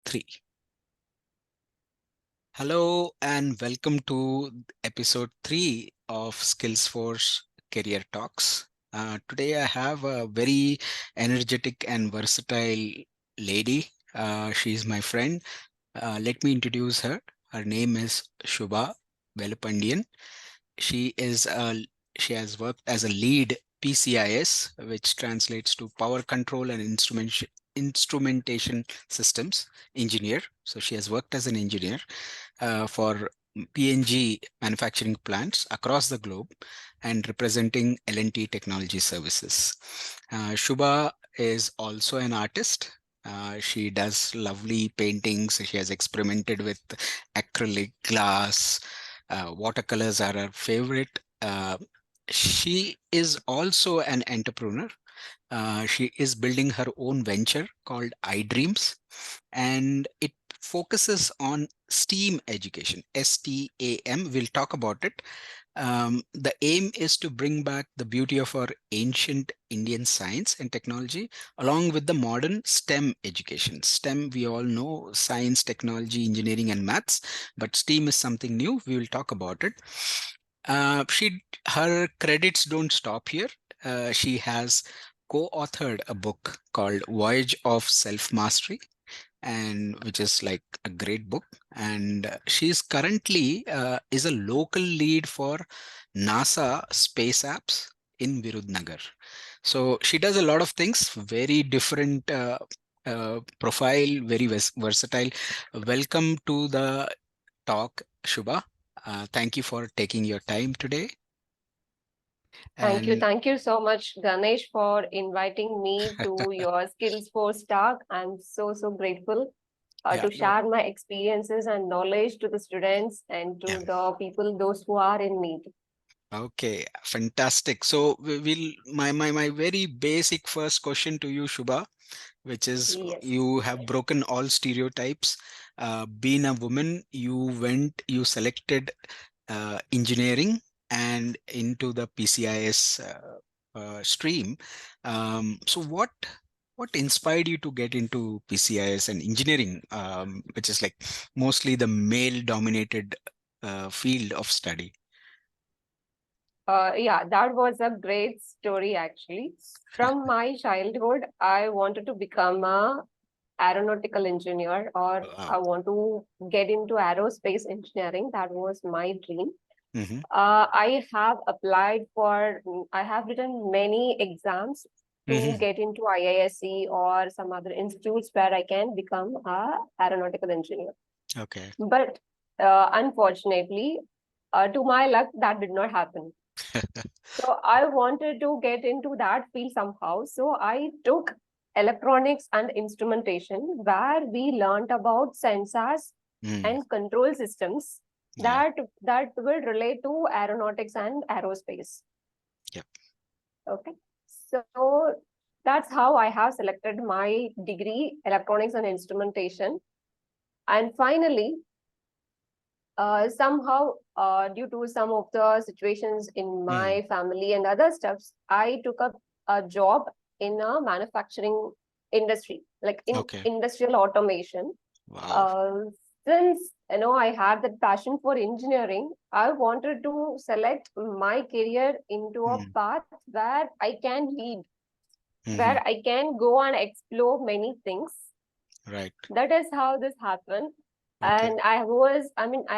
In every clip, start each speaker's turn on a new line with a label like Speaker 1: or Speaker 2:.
Speaker 1: 3. Hello and welcome to episode 3 of Skillsforce Career Talks. Today I have a very energetic and versatile lady. She's my friend. Let me introduce her. Her name is Shubha VelPandian. She is she has worked as a lead PCIS, which translates to Power Control and Instrumentation Systems engineer. So she has worked as an engineer for PNG manufacturing plants across the globe and representing L&T Technology Services. Shubha is also an artist. She does lovely paintings. She has experimented with acrylic, glass, watercolors are her favorite. She is also an entrepreneur. She is building her own venture called iDreams, and it focuses on STEAM education, STAM. We'll talk about it. The aim is to bring back the beauty of our ancient Indian science and technology along with the modern STEM education. STEM, we all know, science, technology, engineering, and maths, but STEAM is something new. We will talk about it. Her credits don't stop here. She has co-authored a book called Voyage of Self-Mastery, and which is like a great book. And she's currently is a local lead for NASA space apps in Virudhunagar. So she does a lot of things, very different profile, very versatile. Welcome to the talk, Shubha. Thank you for taking your time today.
Speaker 2: Thank you.
Speaker 1: And
Speaker 2: Thank you so much, Ganesh, for inviting me to your Skillsforce Talk. I'm so grateful
Speaker 1: yeah,
Speaker 2: to
Speaker 1: no,
Speaker 2: share my experiences and knowledge to the students and
Speaker 1: yeah.
Speaker 2: to the people, those who are in need.
Speaker 1: Okay, fantastic. So we will my very basic first question to you, Shubha, which is
Speaker 2: Yes.
Speaker 1: you have broken all stereotypes. Being a woman, you selected engineering and into the PCIS stream. So what inspired you to get into PCIS and engineering, which is like mostly the male-dominated field of study?
Speaker 2: Yeah, that was a great story actually. From my childhood, I wanted to become a aeronautical engineer, or I
Speaker 1: Wow.
Speaker 2: want to get into aerospace engineering. That was my dream.
Speaker 1: Hmm.
Speaker 2: I have written many exams to
Speaker 1: Hmm.
Speaker 2: get into IISc or some other institutes where I can become a aeronautical engineer.
Speaker 1: Okay.
Speaker 2: But unfortunately, to my luck, that did not happen. So I wanted to get into that field somehow. So I took electronics and instrumentation, where we learned about sensors
Speaker 1: Mm,
Speaker 2: and control systems
Speaker 1: yeah.
Speaker 2: that will relate to aeronautics and aerospace.
Speaker 1: Yep.
Speaker 2: Okay. So that's how I have selected my degree, electronics and instrumentation. And finally, somehow, due to some of the situations in
Speaker 1: Mm,
Speaker 2: my family and other stuffs, I took up a job in a manufacturing industry, like in
Speaker 1: okay.
Speaker 2: industrial automation.
Speaker 1: Wow.
Speaker 2: Uh, since I had that passion for engineering, I wanted to select my career into a
Speaker 1: Mm,
Speaker 2: path where I can lead,
Speaker 1: hmm.
Speaker 2: where I can go and explore many things.
Speaker 1: Right.
Speaker 2: That is how this happened.
Speaker 1: Okay.
Speaker 2: And I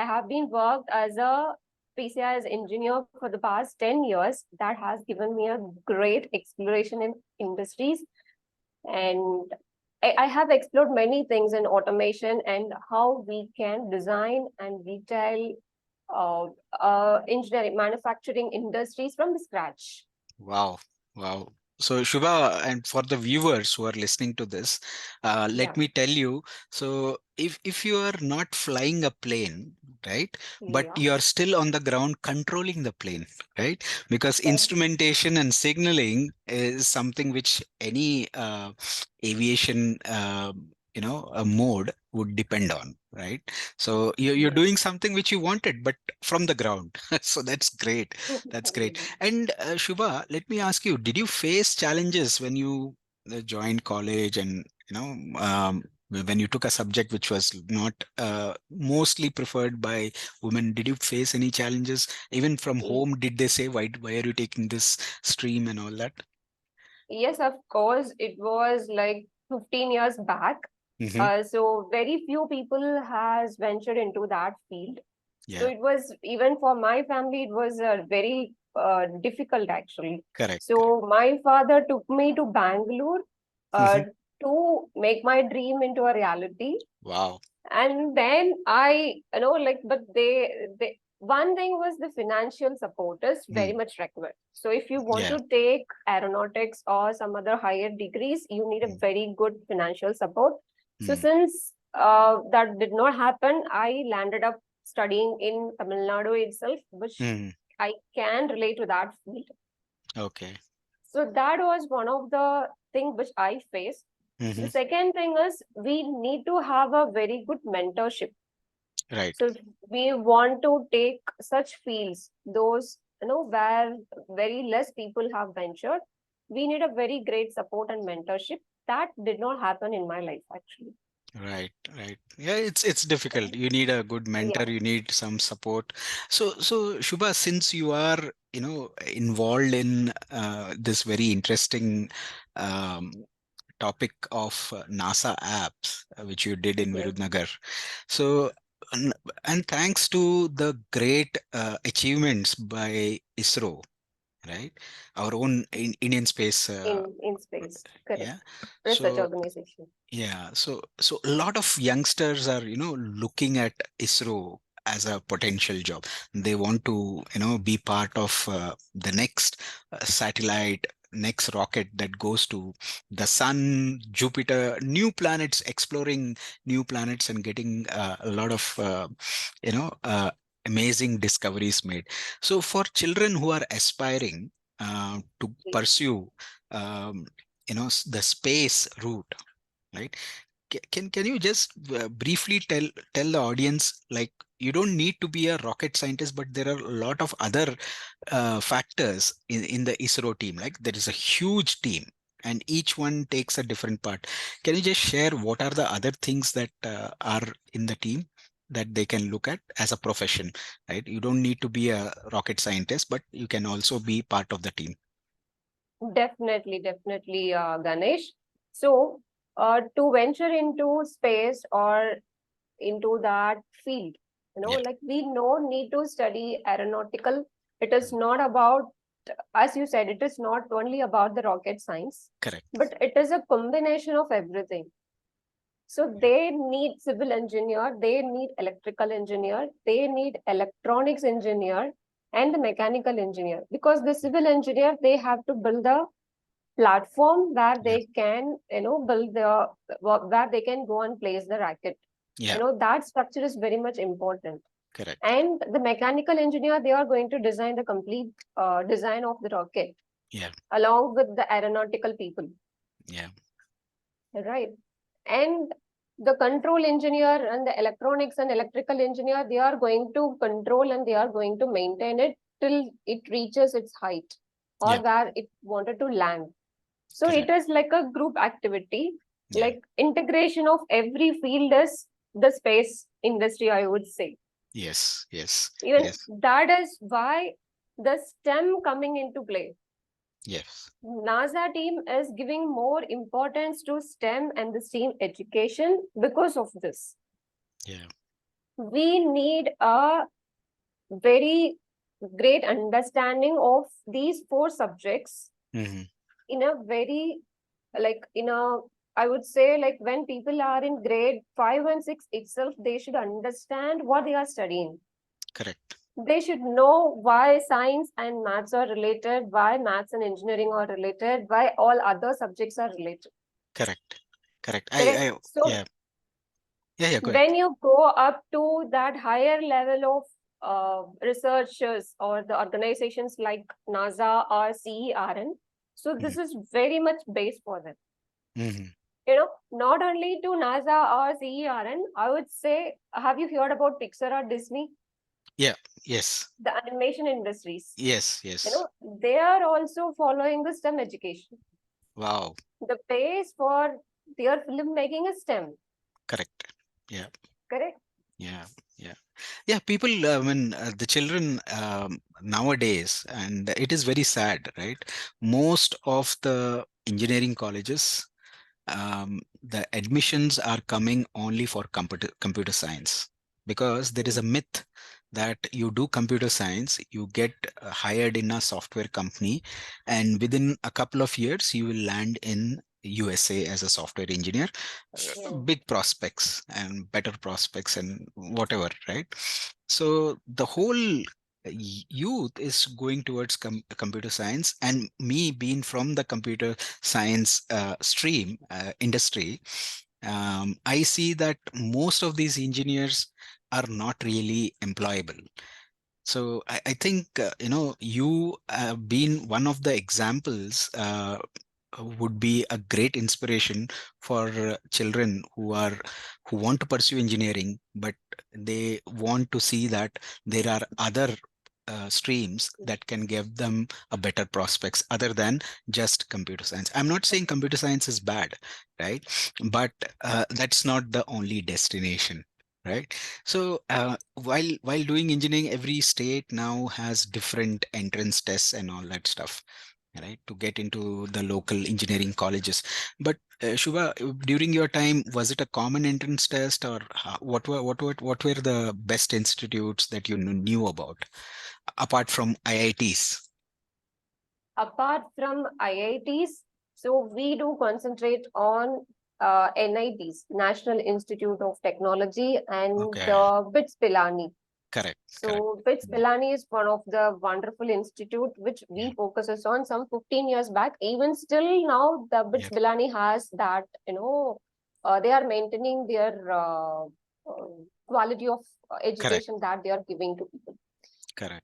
Speaker 2: have been worked as a PCIS engineer for the past 10 years. That has given me a great exploration in industries. And I have explored many things in automation and how we can design and detail engineering, manufacturing industries from the scratch.
Speaker 1: Wow. Wow. So Shubha, and for the viewers who are listening to this, let
Speaker 2: Yeah,
Speaker 1: me tell you. So if you are not flying a plane, right, but
Speaker 2: yeah,
Speaker 1: you are still on the ground controlling the plane, right? Because
Speaker 2: correct.
Speaker 1: instrumentation and signaling is something which any aviation, a mode would depend on, right? So you're
Speaker 2: Yes.
Speaker 1: doing something which you wanted, but from the ground. So that's great. That's great. And Shubha, let me ask you, did you face challenges when you joined college and, When you took a subject which was not mostly preferred by women, did you face any challenges even from
Speaker 2: Y-
Speaker 1: home? Did they say, why are you taking this stream and all that?
Speaker 2: Yes, of course, it was like 15 years back.
Speaker 1: Hmm.
Speaker 2: So very few people has ventured into that field. So
Speaker 1: Yeah,
Speaker 2: it was, even for my family, it was very difficult actually.
Speaker 1: correct, correct.
Speaker 2: So my father took me to Bangalore uh,
Speaker 1: Hmm.
Speaker 2: to make my dream into a reality.
Speaker 1: Wow.
Speaker 2: And then like, but they one thing was the financial support is very
Speaker 1: Mm.
Speaker 2: much required. So if you want
Speaker 1: Yeah.
Speaker 2: to take aeronautics or some other higher degrees, you need a
Speaker 1: Mm.
Speaker 2: very good financial support. So
Speaker 1: Mm.
Speaker 2: since that did not happen, I landed up studying in Tamil Nadu itself, which
Speaker 1: Mm.
Speaker 2: I can relate to that field.
Speaker 1: Okay.
Speaker 2: So that was one of the thing which I faced. The
Speaker 1: Hmm.
Speaker 2: second thing is we need to have a very good mentorship.
Speaker 1: Right.
Speaker 2: So if we want to take such fields, those where very less people have ventured, we need a very great support and mentorship. That did not happen in my life actually.
Speaker 1: Right, right. Yeah, it's difficult. You need a good mentor,
Speaker 2: Yeah,
Speaker 1: you need some support. So Shubha, since you are, involved in this very interesting um, topic of NASA apps, which you did in
Speaker 2: yes,
Speaker 1: Virudhunagar. So, and, and thanks to the great achievements by ISRO, right? Our own Indian space,
Speaker 2: in space, correct.
Speaker 1: yeah.
Speaker 2: Research
Speaker 1: So
Speaker 2: organization.
Speaker 1: yeah, so a lot of youngsters are, looking at ISRO as a potential job. They want to, be part of the next satellite, next rocket that goes to the sun, Jupiter, new planets, exploring new planets and getting a lot of, amazing discoveries made. So for children who are aspiring to pursue, um, the space route, right? Can you just briefly tell the audience, like, you don't need to be a rocket scientist, but there are a lot of other factors in the ISRO team. Like, there is a huge team and each one takes a different part. Can you just share what are the other things that are in the team that they can look at as a profession, right? You don't need to be a rocket scientist, but you can also be part of the team.
Speaker 2: Definitely, Ganesh. So, to venture into space or into that field,
Speaker 1: Yeah.
Speaker 2: like we no need to study aeronautical. It is not about, as you said, it is not only about the rocket science,
Speaker 1: Correct.
Speaker 2: but it is a combination of everything. So they need civil engineer, they need electrical engineer, they need electronics engineer, and the mechanical engineer. Because the civil engineer, they have to build the platform where
Speaker 1: Yeah.
Speaker 2: they can, build the where they can go and place the racket.
Speaker 1: Yeah.
Speaker 2: That structure is very much important.
Speaker 1: Correct.
Speaker 2: And the mechanical engineer, they are going to design the complete design of the rocket
Speaker 1: Yeah.
Speaker 2: along with the aeronautical people,
Speaker 1: Yeah.
Speaker 2: right? And the control engineer and the electronics and electrical engineer, they are going to control and they are going to maintain it till it reaches its height or
Speaker 1: Yeah.
Speaker 2: where it wanted to land. So it
Speaker 1: Correct.
Speaker 2: is like a group activity,
Speaker 1: Yeah.
Speaker 2: like integration of every field is the space industry, I would say.
Speaker 1: Yes, yes,
Speaker 2: Even
Speaker 1: yes,
Speaker 2: that is why the STEM coming into play.
Speaker 1: yes.
Speaker 2: NASA team is giving more importance to STEM and the STEAM education because of this.
Speaker 1: Yeah.
Speaker 2: We need a very great understanding of these four subjects
Speaker 1: Hmm.
Speaker 2: in a very, like, in a, I would say, like, when people are in grade 5 and 6 itself, they should understand what they are studying.
Speaker 1: Correct,
Speaker 2: They should know why science and maths are related, why maths and engineering are related, why all other subjects are related.
Speaker 1: correct, correct.
Speaker 2: Correct. So
Speaker 1: Yeah, yeah, yeah. Go ahead.
Speaker 2: when you go up to that higher level of researchers or the organizations like NASA or CERN, so
Speaker 1: Hmm.
Speaker 2: this is very much based for them.
Speaker 1: Hmm.
Speaker 2: Not only to NASA or CERN, I would say, have you heard about Pixar or Disney,
Speaker 1: Yeah. Yes.
Speaker 2: the animation industries?
Speaker 1: Yes. Yes.
Speaker 2: They are also following the STEM education.
Speaker 1: Wow.
Speaker 2: The base for their filmmaking is STEM.
Speaker 1: Correct. Yeah.
Speaker 2: Correct?
Speaker 1: Yeah. Yeah. Yeah. People, when the children nowadays, and it is very sad, right? Most of the engineering colleges, the admissions are coming only for computer science, because there is a myth that you do computer science, you get hired in a software company, and within a couple of years you will land in USA as a software engineer,
Speaker 2: Yes.
Speaker 1: big prospects and better prospects and whatever, right? So the whole youth is going towards computer science, and me being from the computer science stream industry, I see that most of these engineers are not really employable. So I think you being one of the examples would be a great inspiration for children who want to pursue engineering, but they want to see that there are other streams that can give them a better prospects other than just computer science. I'm not saying computer science is bad, right? But that's not the only destination, right? So while doing engineering, every state now has different entrance tests and all that stuff, right, to get into the local engineering colleges. But Shubha, during your time, was it a common entrance test, or what were the best institutes that you knew about, apart from IITs?
Speaker 2: Apart from IITs, so we do concentrate on NITs, National Institute of Technology, and
Speaker 1: Okay,
Speaker 2: BITS Pilani.
Speaker 1: correct, correct.
Speaker 2: So BITS
Speaker 1: Mm,
Speaker 2: Pilani is one of the wonderful institute which
Speaker 1: yeah,
Speaker 2: we focuses on some 15 years back. Even still now, the
Speaker 1: yeah,
Speaker 2: BITS Pilani has that, they are maintaining their quality of
Speaker 1: correct,
Speaker 2: education that they are giving to people.
Speaker 1: correct.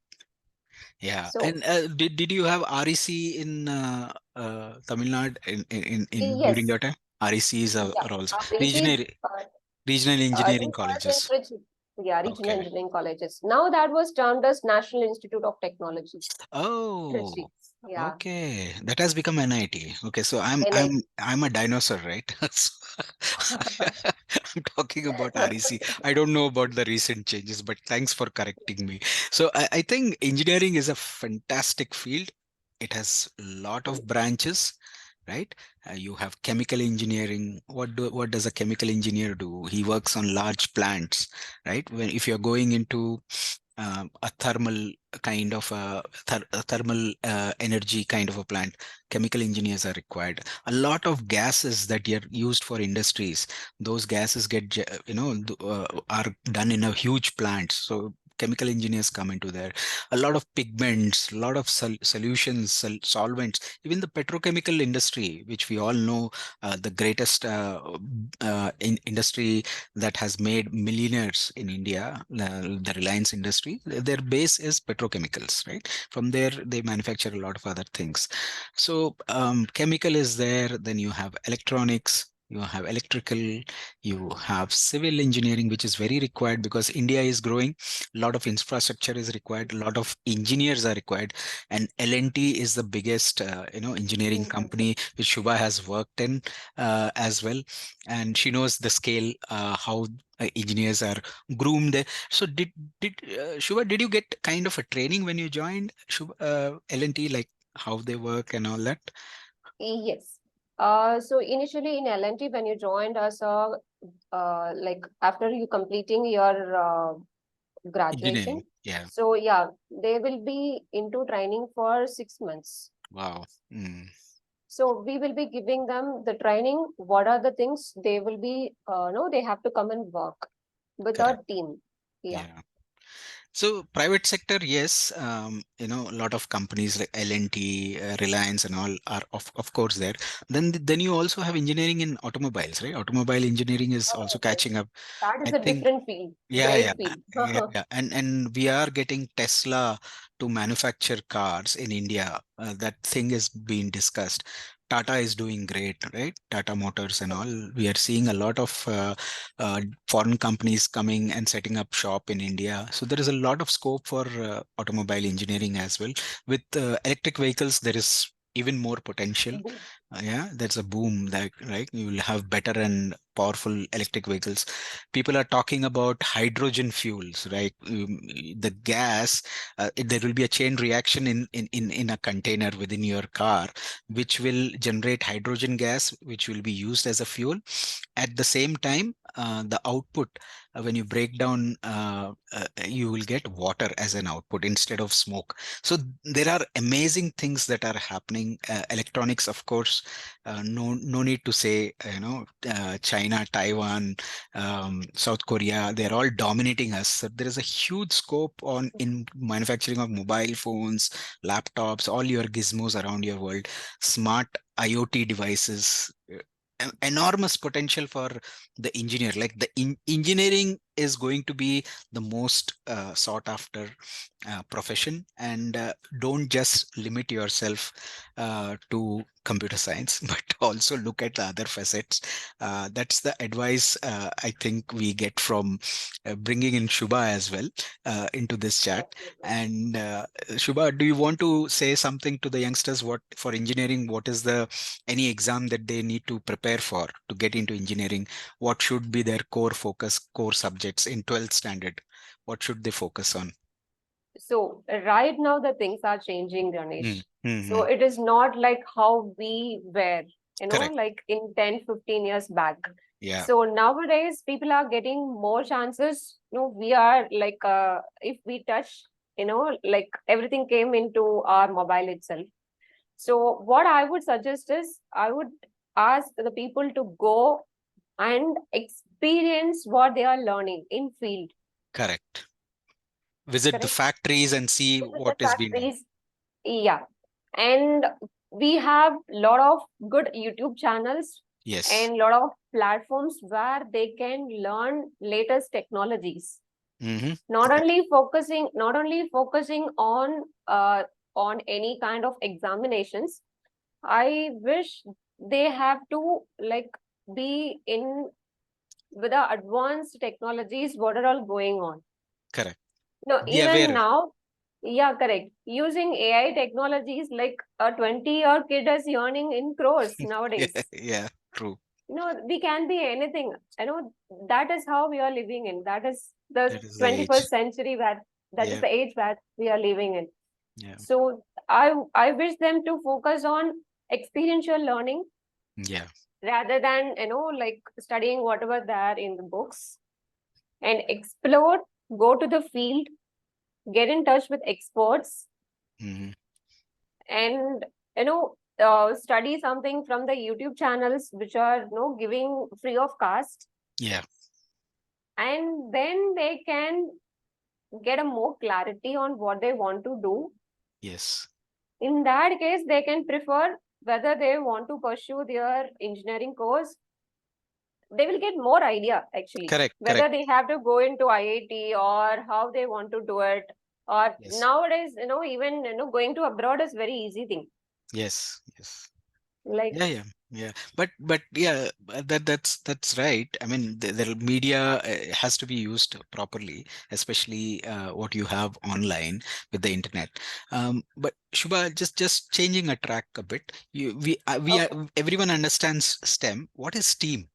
Speaker 1: Yeah,
Speaker 2: So
Speaker 1: and did you have REC in Tamil Nadu in during
Speaker 2: yes,
Speaker 1: your time? RECs
Speaker 2: yeah,
Speaker 1: are also
Speaker 2: RECs,
Speaker 1: regional engineering
Speaker 2: this was in
Speaker 1: colleges.
Speaker 2: yeah, regional
Speaker 1: Okay.
Speaker 2: engineering colleges. Now that was termed as National Institute of Technology.
Speaker 1: Oh,
Speaker 2: Trichy. Yeah,
Speaker 1: okay. That has become NIT. Okay, so I'm I'm
Speaker 2: NIT.
Speaker 1: I'm a dinosaur, right? So I'm talking about REC. I don't know about the recent changes, but thanks for correcting me. So I think engineering is a fantastic field. It has a lot of branches, right? You have chemical engineering. What does a chemical engineer do? He works on large plants, right? When if you're going into a thermal kind of a thermal energy kind of a plant, chemical engineers are required. A lot of gases that are used for industries, those gases get are done in a huge plant, so chemical engineers come into there. A lot of pigments, a lot of solutions, solvents, even the petrochemical industry, which we all know, the greatest industry that has made millionaires in India, the Reliance industry, their base is petrochemicals, right? From there, they manufacture a lot of other things. So, chemical is there, then you have electronics. You have electrical, you have civil engineering, which is very required because India is growing. A lot of infrastructure is required. A lot of engineers are required, and L&T is the biggest, engineering
Speaker 2: Mhm.
Speaker 1: company which Shubha has worked in as well, and she knows the scale, how engineers are groomed. So did Shubha, did you get kind of a training when you joined Shubha, L&T, like how they work and all that?
Speaker 2: Yes. So initially in L&T, when you joined as a like after you completing your graduation,
Speaker 1: Engineering, yeah.
Speaker 2: so yeah, they will be into training for 6 months.
Speaker 1: Wow. Mm,
Speaker 2: So we will be giving them the training. What are the things they will be? No, they have to come and work with our
Speaker 1: correct.
Speaker 2: team. Yeah.
Speaker 1: Yeah. So private sector, yes, a lot of companies like L&T, Reliance, and all are of course there. Then you also have engineering in automobiles, right? Automobile engineering is also
Speaker 2: Oh,
Speaker 1: catching
Speaker 2: yes.
Speaker 1: up.
Speaker 2: That is
Speaker 1: I
Speaker 2: a
Speaker 1: think.
Speaker 2: different field.
Speaker 1: Yeah,
Speaker 2: Great
Speaker 1: yeah,
Speaker 2: field.
Speaker 1: yeah, yeah. And we are getting Tesla to manufacture cars in India. That thing is being discussed. Tata is doing great, right? Tata Motors and all. We are seeing a lot of foreign companies coming and setting up shop in India. So there is a lot of scope for automobile engineering as well. With electric vehicles, there is even more potential.
Speaker 2: Boom.
Speaker 1: Yeah, that's a boom. That right, you will have better and powerful electric vehicles. People are talking about hydrogen fuels, right? The gas, there will be a chain reaction in a container within your car, which will generate hydrogen gas, which will be used as a fuel. At the same time, the output, when you break down, you will get water as an output instead of smoke. So there are amazing things that are happening. Electronics, of course, no need to say, China, Taiwan, South Korea, they're all dominating us. So there is a huge scope on in manufacturing of mobile phones, laptops, all your gizmos around your world, smart IoT devices. Enormous potential for the engineer. Like the engineering is going to be the most sought after profession, and don't just limit yourself to computer science but also look at the other facets. That's the advice I think we get from bringing in Shubha as well into this chat.
Speaker 2: Absolutely.
Speaker 1: And Shubha, do you want to say something to the youngsters? What for engineering, what is the any exam that they need to prepare for to get into engineering? What should be their core focus, core subjects in 12th standard? What should they focus on?
Speaker 2: So right now the things are changing,
Speaker 1: Mm,
Speaker 2: Ganesh. So
Speaker 1: mm-hmm.
Speaker 2: it is not like how we were,
Speaker 1: Correct.
Speaker 2: like in 10, 15 years back.
Speaker 1: Yeah.
Speaker 2: So nowadays people are getting more chances. We are like if we touch, like everything came into our mobile itself. So what I would suggest is I would ask the people to go and experience what they are learning in field.
Speaker 1: Correct. Visit the
Speaker 2: Correct.
Speaker 1: factories and see
Speaker 2: Visit the
Speaker 1: what is being done.
Speaker 2: factories. Yeah. And we have a lot of good YouTube channels
Speaker 1: Yes.
Speaker 2: and a lot of platforms where they can learn latest technologies.
Speaker 1: Mm-hmm.
Speaker 2: Not only focusing on any kind of examinations. I wish they have to like be in with the advanced technologies what are all going on.
Speaker 1: Correct.
Speaker 2: No,
Speaker 1: Be
Speaker 2: even
Speaker 1: aware.
Speaker 2: now, yeah, correct. Using AI technologies, like a 20-year kid is earning in crores
Speaker 1: Yeah,
Speaker 2: nowadays.
Speaker 1: yeah, true.
Speaker 2: We can be anything. That is how we are living in. That is the
Speaker 1: That is the
Speaker 2: 21st
Speaker 1: age.
Speaker 2: century where that is
Speaker 1: Yeah,
Speaker 2: the age that we are living in.
Speaker 1: yeah,
Speaker 2: So I wish them to focus on experiential learning
Speaker 1: yeah.
Speaker 2: rather than like studying whatever there in the books, and explore, go to the field, get in touch with experts,
Speaker 1: Mm-hmm.
Speaker 2: and study something from the YouTube channels which are giving free of cost,
Speaker 1: Yeah,
Speaker 2: and then they can get a more clarity on what they want to do.
Speaker 1: yes.
Speaker 2: In that case, they can prefer whether they want to pursue their engineering course. They will get more idea actually
Speaker 1: Correct,
Speaker 2: whether
Speaker 1: correct.
Speaker 2: they have to go into IIT or how they want to do it. Or
Speaker 1: Yes,
Speaker 2: nowadays, even going to abroad is very easy thing.
Speaker 1: yes, yes.
Speaker 2: Like,
Speaker 1: Yeah, yeah, yeah. But yeah, that's right. I mean, the media has to be used properly, especially what you have online with the internet. But Shubha, just changing a track a bit. We are,
Speaker 2: okay.
Speaker 1: everyone understands STEM. What is STEAM?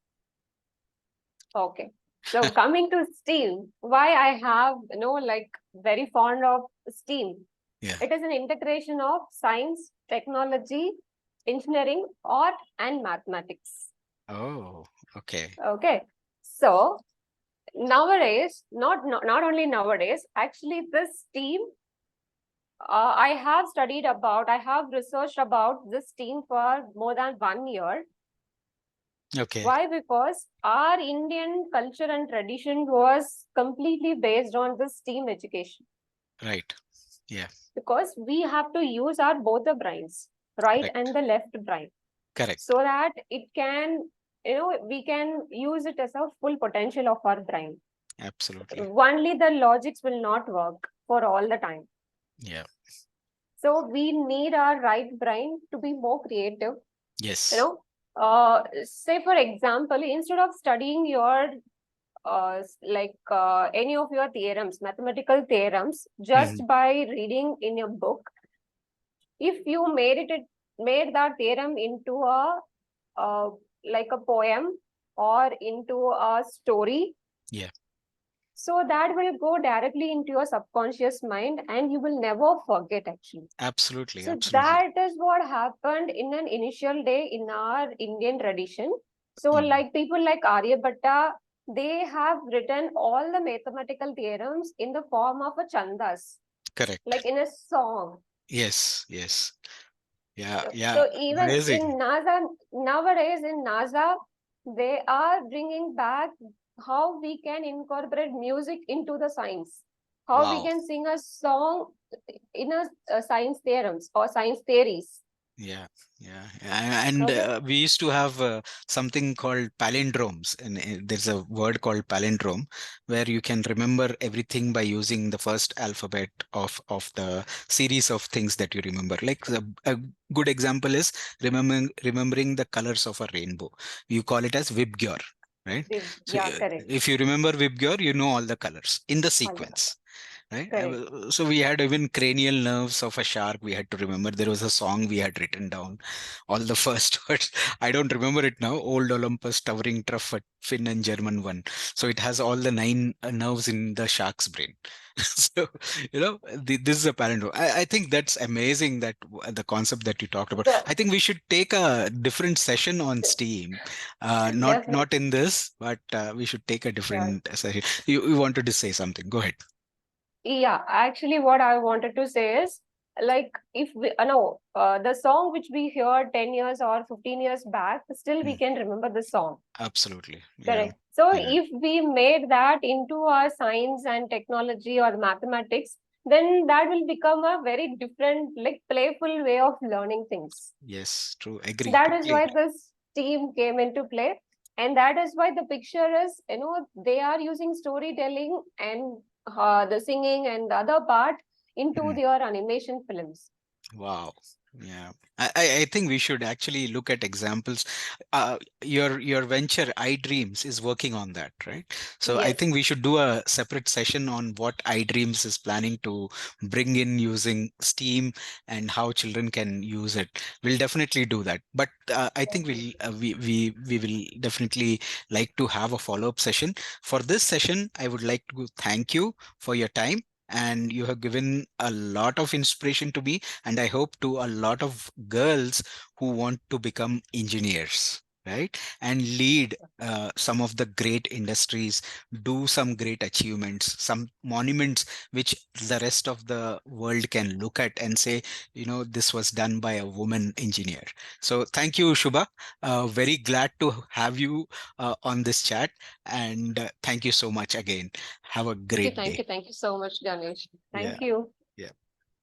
Speaker 2: Okay. So coming to STEAM, why I have, like very fond of STEAM.
Speaker 1: Yeah.
Speaker 2: It is an integration of science, technology, engineering, art, and mathematics.
Speaker 1: Oh, okay.
Speaker 2: Okay. So nowadays, not only nowadays, actually this STEAM, I have researched about this STEAM for more than 1 year.
Speaker 1: Okay.
Speaker 2: Why? Because our Indian culture and tradition was completely based on this STEAM education.
Speaker 1: Right. Yeah.
Speaker 2: Because we have to use our both the brains, right
Speaker 1: Correct.
Speaker 2: and the left brain,
Speaker 1: Correct.
Speaker 2: so that it can, we can use it as a full potential of our brain.
Speaker 1: Absolutely.
Speaker 2: Only the logics will not work for all the time.
Speaker 1: Yeah.
Speaker 2: So we need our right brain to be more creative. You
Speaker 1: Yes.
Speaker 2: know, say for example, instead of studying your any of your theorems, mathematical theorems,
Speaker 1: Hmm.
Speaker 2: just by reading in your book, if you made that theorem into a like a poem or into a story,
Speaker 1: Yeah,
Speaker 2: so that will go directly into your subconscious mind and you will never forget actually.
Speaker 1: absolutely,
Speaker 2: So
Speaker 1: absolutely.
Speaker 2: that is what happened in an initial day in our Indian tradition. So
Speaker 1: Mm,
Speaker 2: like people like Aryabhatta, they have written all the mathematical theorems in the form of a chandas, like
Speaker 1: correct.
Speaker 2: in a song.
Speaker 1: Yes, yes. Yeah, yeah.
Speaker 2: So even
Speaker 1: Amazing.
Speaker 2: in NASA, nowadays in NASA, they are bringing back how we can incorporate music into the science, how we
Speaker 1: Wow.
Speaker 2: can sing a song in a science theorems or science theories.
Speaker 1: Yeah, yeah, yeah. And
Speaker 2: Okay,
Speaker 1: we used to have something called palindromes, and there's a word called palindrome where you can remember everything by using the first alphabet of the series of things that you remember. Like a good example is remembering the colors of a rainbow. You call it as Vibgyor, right? So
Speaker 2: yeah, correct.
Speaker 1: if you remember Vibgyor, you know all the colors in the
Speaker 2: All the
Speaker 1: sequence, right?
Speaker 2: correct.
Speaker 1: So we had even cranial nerves of a shark. We had to remember. There was a song we had written down, all the first words. I don't remember it now. Old Olympus, towering trough at Finn and German one. So it has all the nine nerves in the shark's brain. So this is a palindrome. I think that's amazing, that the concept that you talked about.
Speaker 2: So
Speaker 1: I think we should take a different session on Steam.
Speaker 2: definitely,
Speaker 1: Not in this, but we should take a
Speaker 2: sure.
Speaker 1: different session. You wanted to say something? Go ahead.
Speaker 2: Yeah, actually, what I wanted to say is like if we no the song which we heard 10 years or 15 years back, still we
Speaker 1: Mm,
Speaker 2: can remember the song.
Speaker 1: absolutely. Yeah.
Speaker 2: Correct. So
Speaker 1: Yeah.
Speaker 2: if we made that into our science and technology or mathematics, then that will become a very different, like playful way of learning things.
Speaker 1: Yes. True. Agree.
Speaker 2: That is
Speaker 1: Totally
Speaker 2: why
Speaker 1: agree.
Speaker 2: this team came into play. And that is why the picture is, they are using storytelling and the singing and the other part into
Speaker 1: Mm.
Speaker 2: their animation films.
Speaker 1: Wow. Yeah. I think we should actually look at examples. Your venture, iDreams, is working on that, right? So I think
Speaker 2: Yes,
Speaker 1: we should do a separate session on what iDreams is planning to bring in using Steam and how children can use it. We'll definitely do that. But I think
Speaker 2: definitely.
Speaker 1: we will definitely like to have a follow-up session. For this session, I would like to thank you for your time. And you have given a lot of inspiration to me, and I hope to a lot of girls who want to become engineers, right? And lead some of the great industries, do some great achievements, some monuments which the rest of the world can look at and say, this was done by a woman engineer. So thank you, Shubha. Very glad to have you on this chat, and thank you so much again. Have a great day.
Speaker 2: Thank you so much, Ganesh.
Speaker 1: Yeah.
Speaker 2: Thank you.
Speaker 1: Yeah.